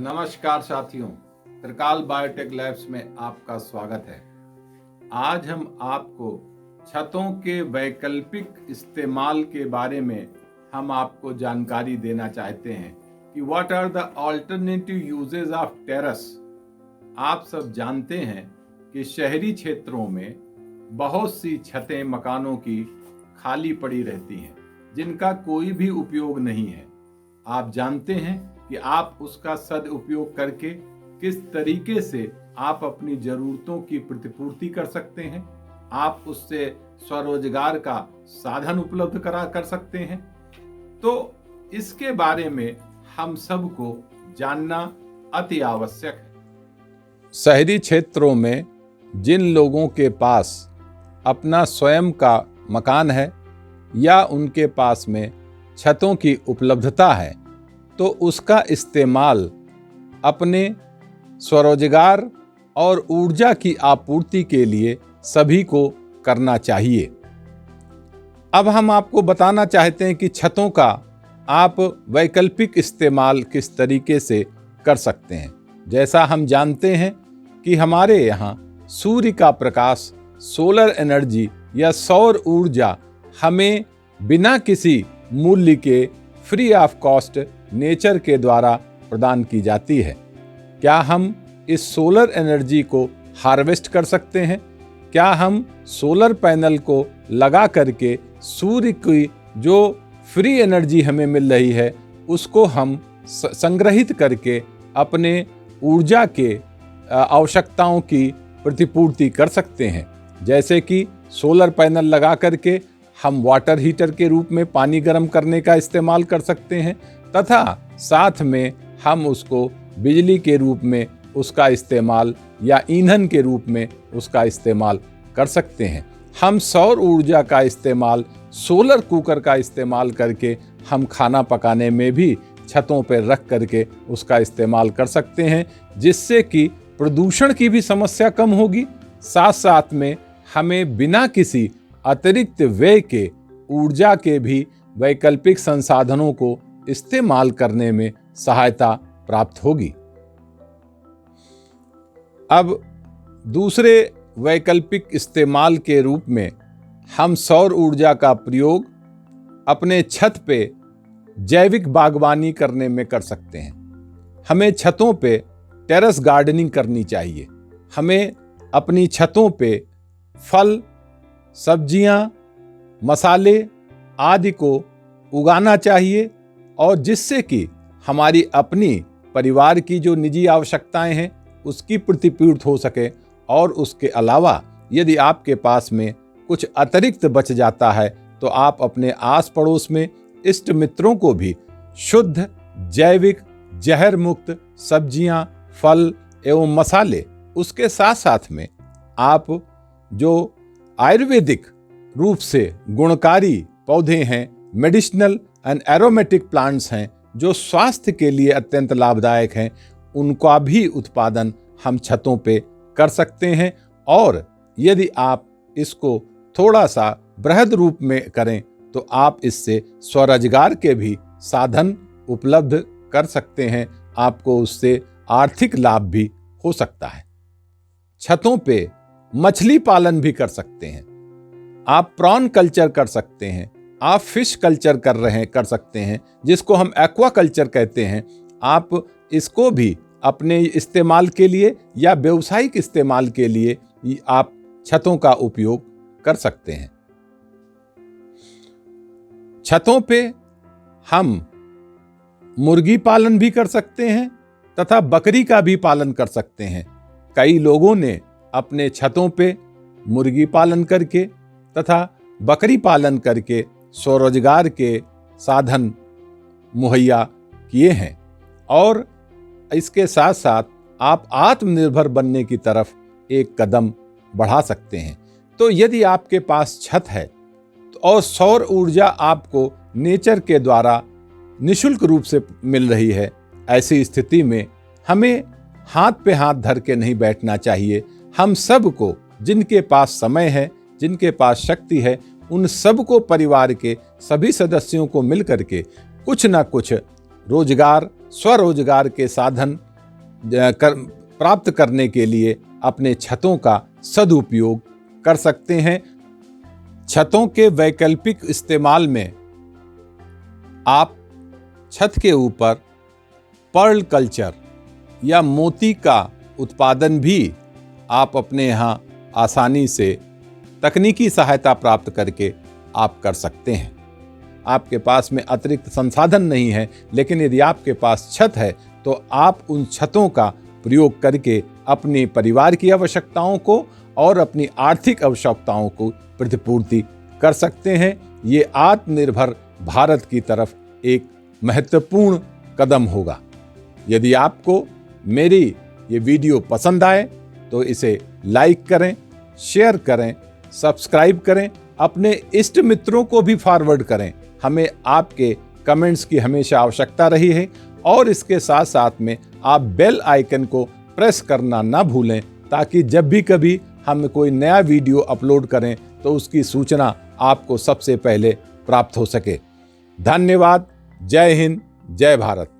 नमस्कार साथियों, त्रिकाल biotech labs में आपका स्वागत है। आज हम आपको छतों के वैकल्पिक इस्तेमाल के बारे में हम आपको जानकारी देना चाहते हैं कि what are the alternative uses of terrace. आप सब जानते हैं कि शहरी क्षेत्रों में बहुत सी छतें मकानों की खाली पड़ी रहती हैं जिनका कोई भी उपयोग नहीं है। आप जानते हैं कि आप उसका सदुपयोग करके किस तरीके से आप अपनी जरूरतों की प्रतिपूर्ति कर सकते हैं। आप उससे स्वरोजगार का साधन उपलब्ध कर सकते हैं। तो इसके बारे में हम सबको जानना अति आवश्यक है। शहरी क्षेत्रों में जिन लोगों के पास अपना स्वयं का मकान है या उनके पास में छतों की उपलब्धता है तो उसका इस्तेमाल अपने स्वरोजगार और ऊर्जा की आपूर्ति के लिए सभी को करना चाहिए। अब हम आपको बताना चाहते हैं कि छतों का आप वैकल्पिक इस्तेमाल किस तरीके से कर सकते हैं। जैसा हम जानते हैं कि हमारे यहाँ सूर्य का प्रकाश, सोलर एनर्जी या सौर ऊर्जा हमें बिना किसी मूल्य के फ्री ऑफ कॉस्ट नेचर के द्वारा प्रदान की जाती है। क्या हम इस सोलर एनर्जी को हार्वेस्ट कर सकते हैं? क्या हम सोलर पैनल को लगा करके सूर्य की जो फ्री एनर्जी हमें मिल रही है उसको हम संग्रहित करके अपने ऊर्जा के आवश्यकताओं की प्रतिपूर्ति कर सकते हैं? जैसे कि सोलर पैनल लगा करके हम वाटर हीटर के रूप में पानी गर्म करने का इस्तेमाल कर सकते हैं तथा साथ में हम उसको बिजली के रूप में उसका इस्तेमाल या ईंधन के रूप में उसका इस्तेमाल कर सकते हैं। हम सौर ऊर्जा का इस्तेमाल, सोलर कुकर का इस्तेमाल करके हम खाना पकाने में भी छतों पर रख करके उसका इस्तेमाल कर सकते हैं, जिससे कि प्रदूषण की भी समस्या कम होगी। साथ साथ में हमें बिना किसी अतिरिक्त व्यय के ऊर्जा के भी वैकल्पिक संसाधनों को इस्तेमाल करने में सहायता प्राप्त होगी। अब दूसरे वैकल्पिक इस्तेमाल के रूप में हम सौर ऊर्जा का प्रयोग अपने छत पे जैविक बागवानी करने में कर सकते हैं। हमें छतों पे टेरेस गार्डनिंग करनी चाहिए। हमें अपनी छतों पे फल, सब्जियां, मसाले आदि को उगाना चाहिए और जिससे कि हमारी अपनी परिवार की जो निजी आवश्यकताएं हैं उसकी प्रतिपूर्ति हो सके। और उसके अलावा यदि आपके पास में कुछ अतिरिक्त बच जाता है तो आप अपने आस पड़ोस में इष्ट मित्रों को भी शुद्ध, जैविक, जहर मुक्त सब्जियां, फल एवं मसाले, उसके साथ साथ में आप जो आयुर्वेदिक रूप से गुणकारी पौधे हैं, मेडिसिनल एंड एरोमेटिक प्लांट्स हैं जो स्वास्थ्य के लिए अत्यंत लाभदायक हैं, उनका भी उत्पादन हम छतों पे कर सकते हैं। और यदि आप इसको थोड़ा सा बृहद रूप में करें तो आप इससे स्वरोजगार के भी साधन उपलब्ध कर सकते हैं। आपको उससे आर्थिक लाभ भी हो सकता है। छतों पे मछली पालन भी कर सकते हैं। आप प्रॉन कल्चर कर सकते हैं, आप फिश कल्चर कर सकते हैं, जिसको हम एक्वा कल्चर कहते हैं। आप इसको भी अपने इस्तेमाल के लिए या व्यावसायिक इस्तेमाल के लिए आप छतों का उपयोग कर सकते हैं। छतों पे हम मुर्गी पालन भी कर सकते हैं तथा बकरी का भी पालन कर सकते हैं। कई लोगों ने अपने छतों पे मुर्गी पालन करके तथा बकरी पालन करके स्वरोजगार के साधन मुहैया किए हैं और इसके साथ साथ आप आत्मनिर्भर बनने की तरफ एक कदम बढ़ा सकते हैं। तो यदि आपके पास छत है और सौर ऊर्जा आपको नेचर के द्वारा निःशुल्क रूप से मिल रही है, ऐसी स्थिति में हमें हाथ पे हाथ धर के नहीं बैठना चाहिए। हम सबको, जिनके पास समय है, जिनके पास शक्ति है, उन सबको, परिवार के सभी सदस्यों को मिलकर के कुछ ना कुछ रोजगार, स्वरोजगार के साधन प्राप्त करने के लिए अपने छतों का सदुपयोग कर सकते हैं। छतों के वैकल्पिक इस्तेमाल में आप छत के ऊपर पर्ल कल्चर या मोती का उत्पादन भी आप अपने यहाँ आसानी से तकनीकी सहायता प्राप्त करके आप कर सकते हैं। आपके पास में अतिरिक्त संसाधन नहीं है, लेकिन यदि आपके पास छत है तो आप उन छतों का प्रयोग करके अपने परिवार की आवश्यकताओं को और अपनी आर्थिक आवश्यकताओं को प्रतिपूर्ति कर सकते हैं। ये आत्मनिर्भर भारत की तरफ एक महत्वपूर्ण कदम होगा। यदि आपको मेरी ये वीडियो पसंद आए तो इसे लाइक करें, शेयर करें, सब्सक्राइब करें, अपने इष्ट मित्रों को भी फॉरवर्ड करें। हमें आपके कमेंट्स की हमेशा आवश्यकता रही है और इसके साथ साथ में आप बेल आइकन को प्रेस करना ना भूलें, ताकि जब भी कभी हम कोई नया वीडियो अपलोड करें तो उसकी सूचना आपको सबसे पहले प्राप्त हो सके। धन्यवाद। जय हिंद, जय भारत।